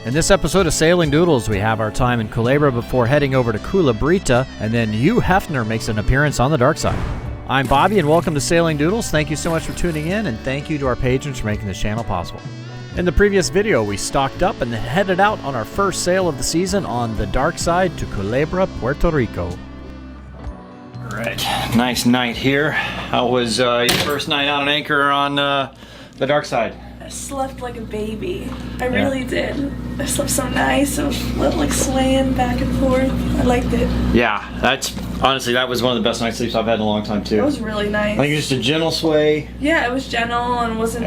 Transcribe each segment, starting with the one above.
In this episode of Sailing Doodles, we have our time in Culebra before heading over to Culebra, and then Hiugh Hefner makes an appearance on the dark side. I'm Bobby, and welcome to Sailing Doodles. Thank you so much for tuning in, and thank you to our patrons for making this channel possible. In the previous video, we stocked up and then headed out on our first sail of the season on the dark side to Culebra, Puerto Rico. All right, nice night here. How was your first night out on anchor on the dark side? I slept like a baby. I really did. I slept so nice. I was like swaying back and forth. I liked it. Yeah, honestly, that was one of the best night's sleeps I've had in a long time too. It was really nice. I think it was just a gentle sway. Yeah, it was gentle and wasn't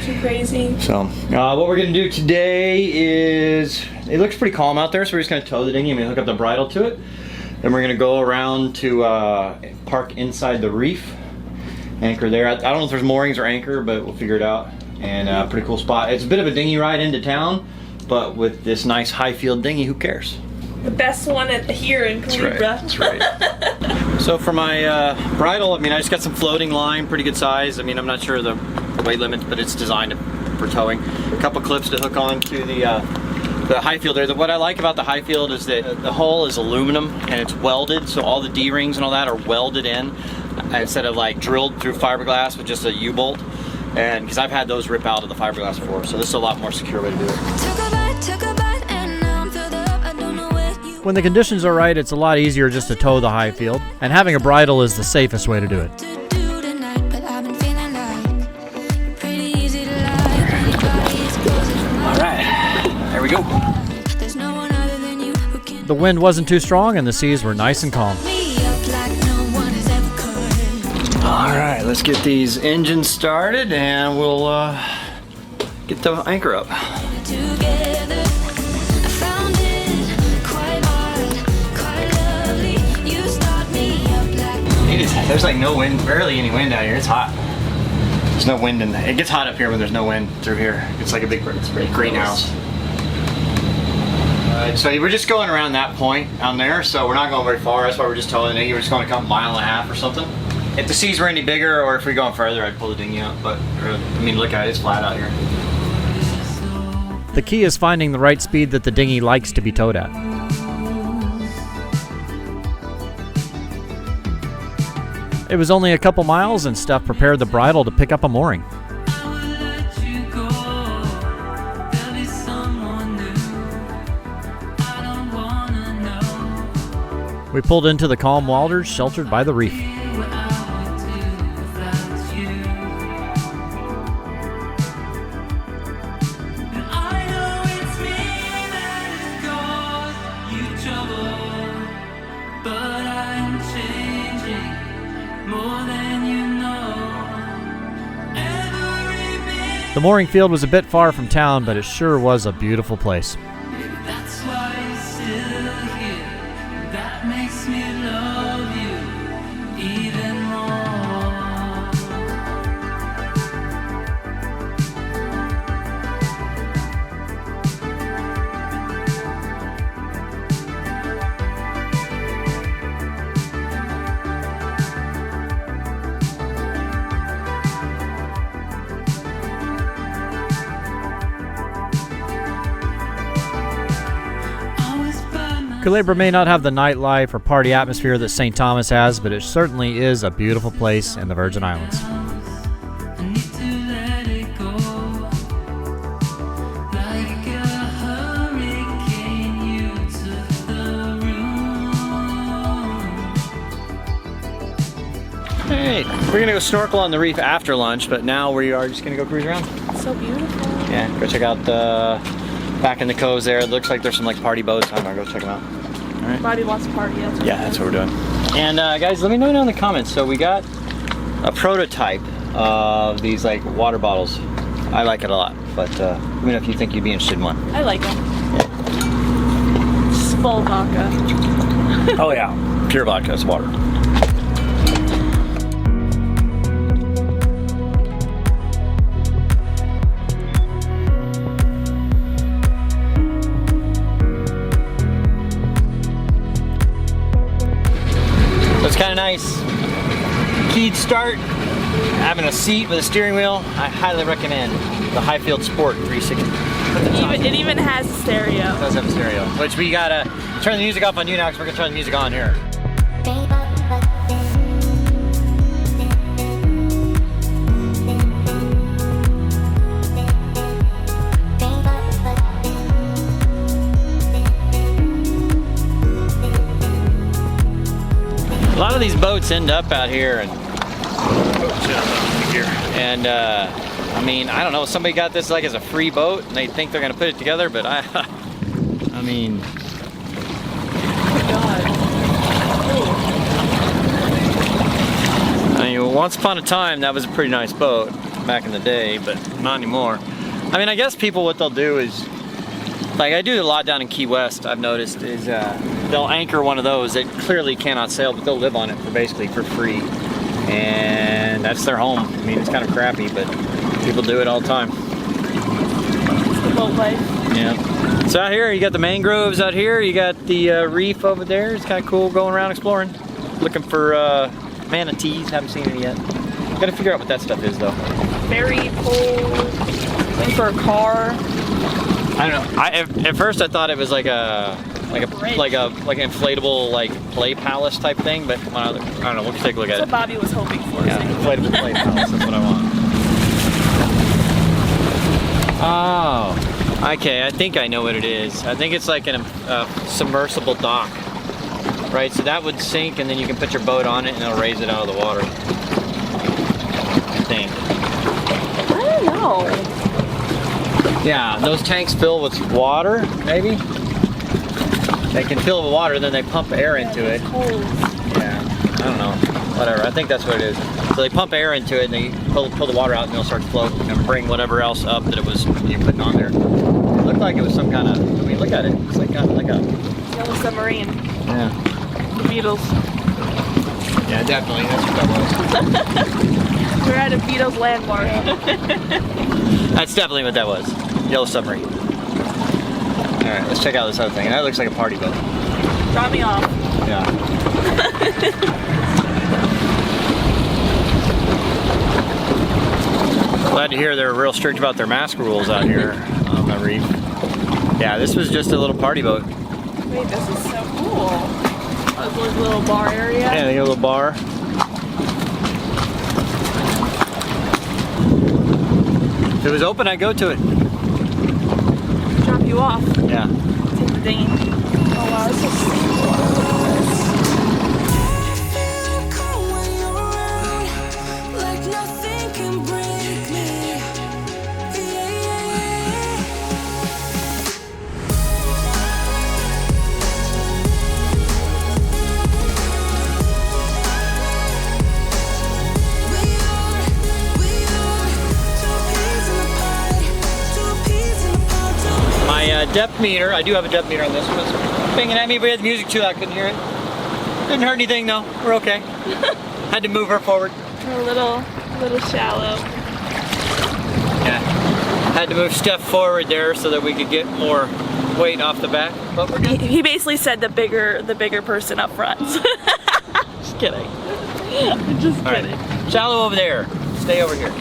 too crazy. So, what we're gonna do today is, it looks pretty calm out there, so we're just gonna tow the dinghy and hook up the bridle to it. Then we're gonna go around to park inside the reef, anchor there. I don't know if there's moorings or anchor, but we'll figure it out. And pretty cool spot. It's a bit of a dinghy ride into town, but with this nice high-field dinghy, who cares? The best one here in Culebra. That's right. So for my bridle, I just got some floating line, pretty good size. I'm not sure the weight limit, but it's designed for towing. A couple clips to hook on to the high field there. What I like about the high field is that the hull is aluminum and it's welded, so all the D-rings and all that are welded in instead of like drilled through fiberglass with just a U-bolt. And because I've had those rip out of the fiberglass before, so this is a lot more secure way to do it. When the conditions are right, it's a lot easier just to tow the high field, and having a bridle is the safest way to do it. Alright, there we go. The wind wasn't too strong and the seas were nice and calm. Alright, let's get these engines started and we'll get the anchor up. There's like no wind, barely any wind out here. It's hot. There's no wind in there. It gets hot up here when there's no wind through here. It's like a big greenhouse. So we're just going around that point down there, so we're not going very far. That's why we're just towing the dinghy. We're just going a couple mile and a half or something. If the seas were any bigger, or if we're going further, I'd pull the dinghy up. But look at it; it's flat out here. The key is finding the right speed that the dinghy likes to be towed at. It was only a couple miles, and Steph prepared the bridle to pick up a mooring. We pulled into the calm waters sheltered by the reef. The mooring field was a bit far from town, but it sure was a beautiful place. Culebra may not have the nightlife or party atmosphere that St. Thomas has, but it certainly is a beautiful place in the Virgin Islands. Hey, we're gonna go snorkel on the reef after lunch, but now we are just gonna go cruise around. It's so beautiful. Yeah, go check out the back in the coves there. It looks like there's some like party boats. I'm gonna go check them out. All right. Bobby wants to party. That's what we're doing. And guys, let me know down in the comments. So we got a prototype of these like water bottles. I like it a lot, but let me know if you think you'd be interested in one. I like them. It's full vodka. Oh yeah, pure vodka. It's water. It's kind of nice. Keyed start, having a seat with a steering wheel. I highly recommend the Highfield Sport 360. It even has a stereo. It does have a stereo, which we gotta turn the music off on you now because we're gonna turn the music on here. A lot of these boats end up out here, and I mean, I don't know, somebody got this like as a free boat and they think they're gonna put it together, but I mean, once upon a time that was a pretty nice boat back in the day, but not anymore. I mean, I guess people, what they'll do is, like I do a lot down in Key West, I've noticed, is they'll anchor one of those that clearly cannot sail, but they'll live on it for basically for free. And that's their home. I mean, it's kind of crappy, but people do it all the time. It's the boat life. Yeah. So out here, you got the mangroves out here, you got the reef over there. It's kind of cool going around exploring. Looking for manatees, haven't seen any yet. Gotta figure out what that stuff is though. Ferry pole, waiting for a car. I don't know. At first I thought it was like an inflatable like play palace type thing, but when I don't know. We'll take a look at it. That's what Bobby was hoping for. Yeah, inflatable play palace. That's what I want. Oh, okay. I think I know what it is. I think it's like a submersible dock, right? So that would sink, and then you can put your boat on it, and it'll raise it out of the water. I think. I don't know. Yeah, those tanks fill with water, maybe? They can fill with water, then they pump air into it. Yeah, I don't know. Whatever, I think that's what it is. So they pump air into it, and they pull the water out, and it'll start to float and bring whatever else up that it was putting on there. It looked like it was some kind of, I mean, look at it. It's like kind of like a... Yellow submarine. Yeah. The Beatles. Yeah, definitely, that's what that was. We're at a Beatles landmark. That's definitely what that was. Yellow submarine. Alright, let's check out this other thing. That looks like a party boat. Drop me off. Yeah. Glad to hear they're real strict about their mask rules out here on the reef. Yeah, this was just a little party boat. Wait, this is so cool. Oh, there's a little bar area. Yeah, they got a little bar. If it was open, I'd go to it. Drop you off. Yeah. Take the dinghy. Oh wow, this is so depth meter, I do have a depth meter on this one. It's banging at me, but we had the music too loud, I couldn't hear it. Didn't hurt anything though, we're okay. Had to move her forward. a little shallow. Yeah, had to move Steph forward there so that we could get more weight off the back, but we're good. He basically said the bigger person up front. Just kidding. Just kidding. Right. Shallow over there, stay over here.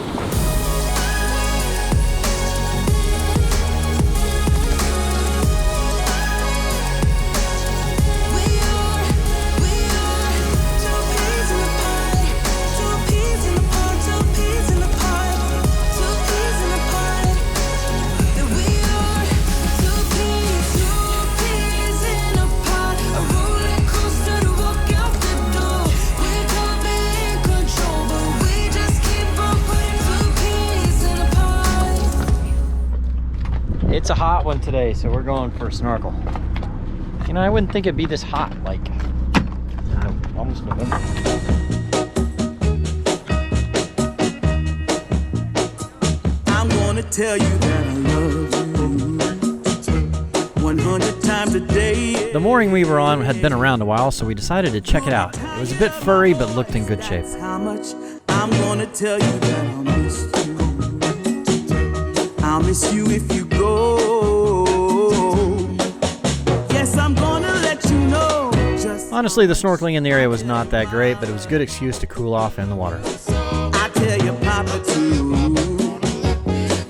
It's a hot one today, so we're going for a snorkel. You know, I wouldn't think it'd be this hot, like, almost November. I'm gonna tell you that I love you 100 times a day. The mooring we were on had been around a while, so we decided to check it out. It was a bit furry, but looked in good shape. How much I'm gonna tell you that I'll miss you. I'll miss you if you go. Yes, I'm gonna let you know. Honestly, the snorkeling in the area was not that great, but it was a good excuse to cool off in the water. I tell you, Papa, too.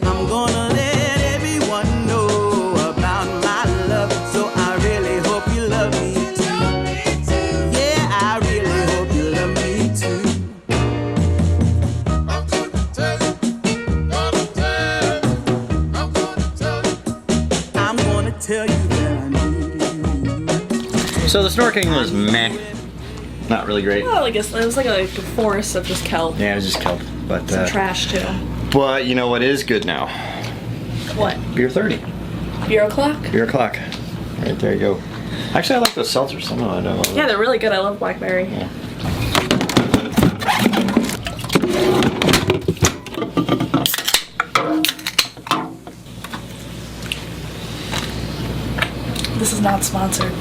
I'm gonna let everyone know. tell you that I need you. So the snorkeling was meh. Not really great. Well, I guess it was like a forest of just kelp. Yeah, it was just kelp. But Some trash too. But you know what is good now? What? Beer 30. Beer o'clock? Beer o'clock. Right there you go. Actually, I like those seltzers. Somehow I don't know. Yeah, they're really good. I love blackberry. Yeah. This is not sponsored.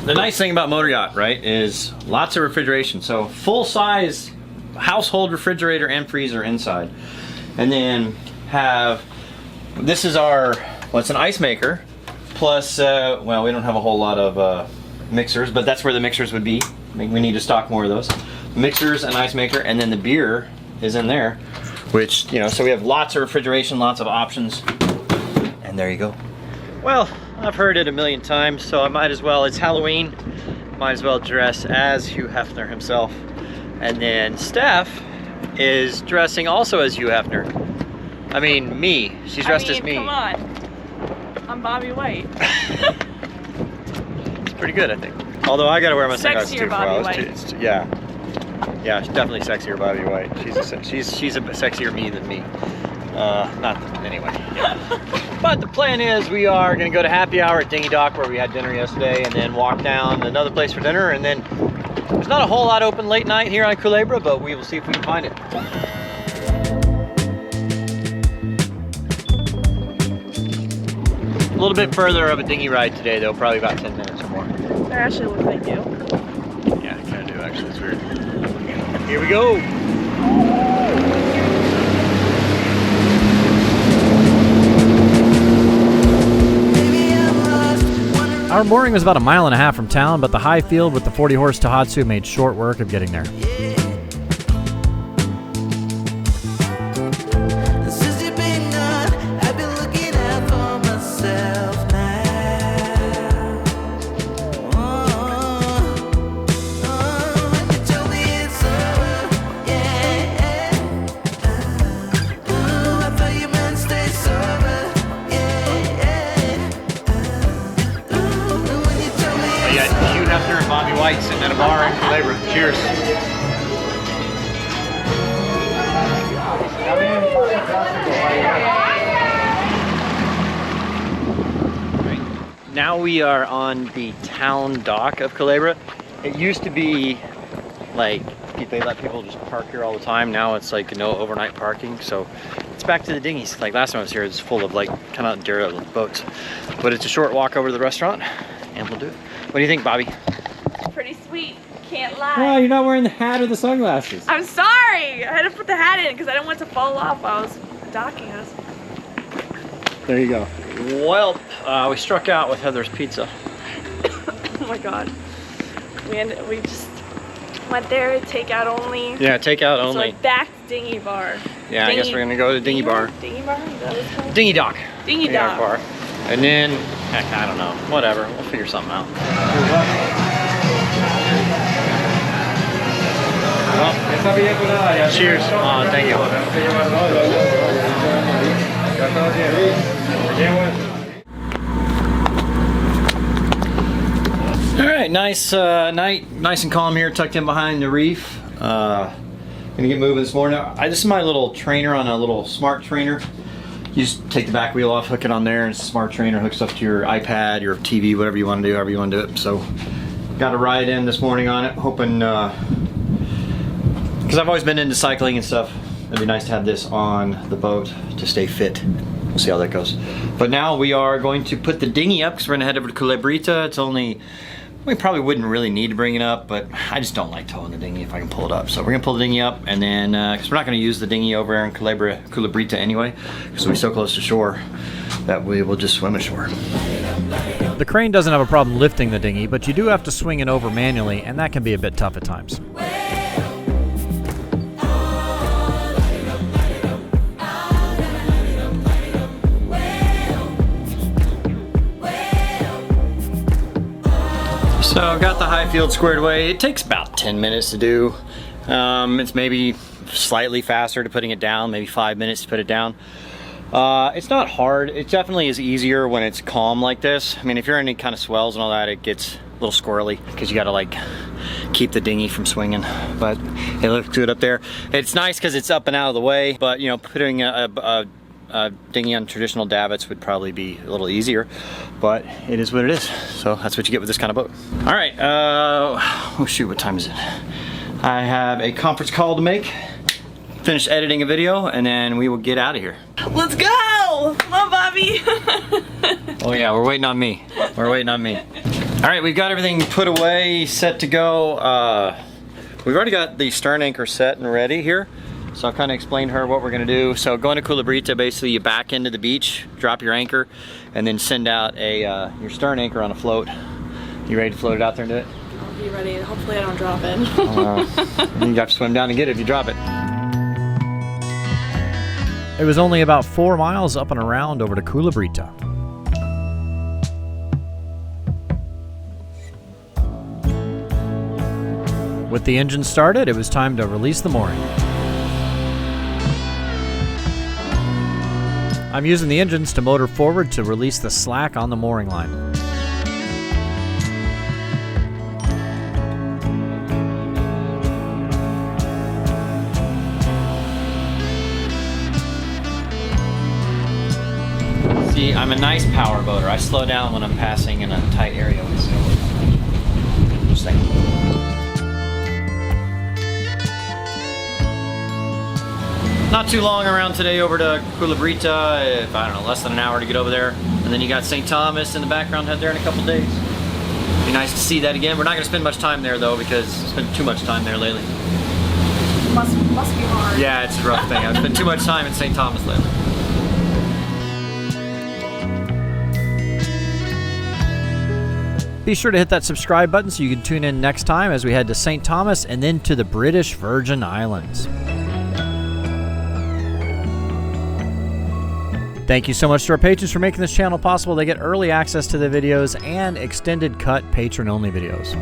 The nice thing about motor yacht, right, is lots of refrigeration. So full size household refrigerator and freezer inside. And then have, this is our, well, it's an ice maker. Plus, well, we don't have a whole lot of mixers, but that's where the mixers would be. We need to stock more of those. Mixers, an ice maker, and then the beer is in there, which, you know, so we have lots of refrigeration, lots of options. And there you go. Well, I've heard it a million times, so I might as well, it's Halloween, might as well dress as Hiugh Hefner himself. And then Steph is dressing also as Hiugh Hefner. I mean, me. She's dressed as me. Come on. I'm Bobby White. It's pretty good, I think. Although I gotta wear my sunglasses too. Sexier Bobby White. Yeah. Yeah, she's definitely sexier Bobby White. She's a sexier me than me. Anyway. Yeah. But the plan is we are gonna go to happy hour at Dinghy Dock where we had dinner yesterday, and then walk down another place for dinner, and then there's not a whole lot open late night here on Culebra, but we will see if we can find it. A little bit further of a dinghy ride today though, probably about 10 minutes or more. They actually look like you. Yeah, kind of do actually, it's weird. Here we go! Our mooring was about 1.5 miles from town, but the high field with the 40-horse Tohatsu made short work of getting there. Hiugh Hefner and Bobby White sitting at a bar in Culebra. Cheers. Right. Now we are on the town dock of Culebra. It used to be like they let people just park here all the time. Now it's like no overnight parking. So it's back to the dinghies. Like last time I was here, it was full of like kind of derelict boats. But it's a short walk over to the restaurant, and we'll do it. What do you think, Bobby? Pretty sweet. Can't lie. Wow, you're not wearing the hat or the sunglasses. I'm sorry. I had to put the hat in because I didn't want it to fall off while I was docking us. There you go. Well, we struck out with Heather's Pizza. Oh my god. We just went there, takeout only. Yeah, takeout So only. like back to Dinghy Bar. Yeah, I guess we're gonna go to Dinghy Bar. Dinghy Bar? Is that what it's called? Dinghy Dock. Dinghy Dock. Bar. And then, heck, I don't know. Whatever. We'll figure something out. Cheers. Oh, thank you. All right, nice night, nice and calm here, tucked in behind the reef. Gonna get moving this morning. This is my little trainer on a little smart trainer. You just take the back wheel off, hook it on there, and it's a smart trainer, hooks up to your iPad, your TV, whatever you want to do, however you want to do it. So, got a ride in this morning on it, hoping, because I've always been into cycling and stuff, it'd be nice to have this on the boat to stay fit. We'll see how that goes. But now we are going to put the dinghy up, because we're gonna head over to Culebrita. It's only, we probably wouldn't really need to bring it up, but I just don't like towing the dinghy if I can pull it up. So we're gonna pull the dinghy up, and then, because we're not gonna use the dinghy over there in Culebrita anyway, because we're so close to shore that we will just swim ashore. The crane doesn't have a problem lifting the dinghy, but you do have to swing it over manually, and that can be a bit tough at times. So I've got the high field squared away. It takes about 10 minutes to do. It's maybe slightly faster to putting it down, maybe 5 minutes to put it down. It's not hard. It definitely is easier when it's calm like this. I mean, if you're in any kind of swells and all that, it gets a little squirrely because you got to like keep the dinghy from swinging. But it looks good up there. It's nice because it's up and out of the way, but you know, putting a dinghy on traditional davits would probably be a little easier, but it is what it is. So that's what you get with this kind of boat. All right, oh shoot, what time is it? I have a conference call to make, finish editing a video, and then we will get out of here. Let's go! Come on, Bobby. Oh yeah, we're waiting on me. We're waiting on me. All right, we've got everything put away, set to go. We've already got the stern anchor set and ready here. So I'll kind of explain to her what we're gonna do. So going to Culebrita, basically you back into the beach, drop your anchor, and then send out your stern anchor on a float. You ready to float it out there and do it? I'll be ready. Hopefully I don't drop it. You have to swim down and get it if you drop it. It was only about 4 miles up and around over to Culebrita. With the engine started, it was time to release the mooring. I'm using the engines to motor forward to release the slack on the mooring line. See, I'm a nice power boater. I slow down when I'm passing in a tight area. Just a second. Not too long around today over to Culebrita, if I don't know, less than an hour to get over there. And then you got St. Thomas in the background, head there in a couple days. Be nice to see that again. We're not gonna spend much time there though, because I spent too much time there lately. Must be hard. Yeah, it's a rough thing. I've spent too much time in St. Thomas lately. Be sure to hit that subscribe button so you can tune in next time as we head to St. Thomas and then to the British Virgin Islands. Thank you so much to our patrons for making this channel possible. They get early access to the videos and extended cut patron-only videos.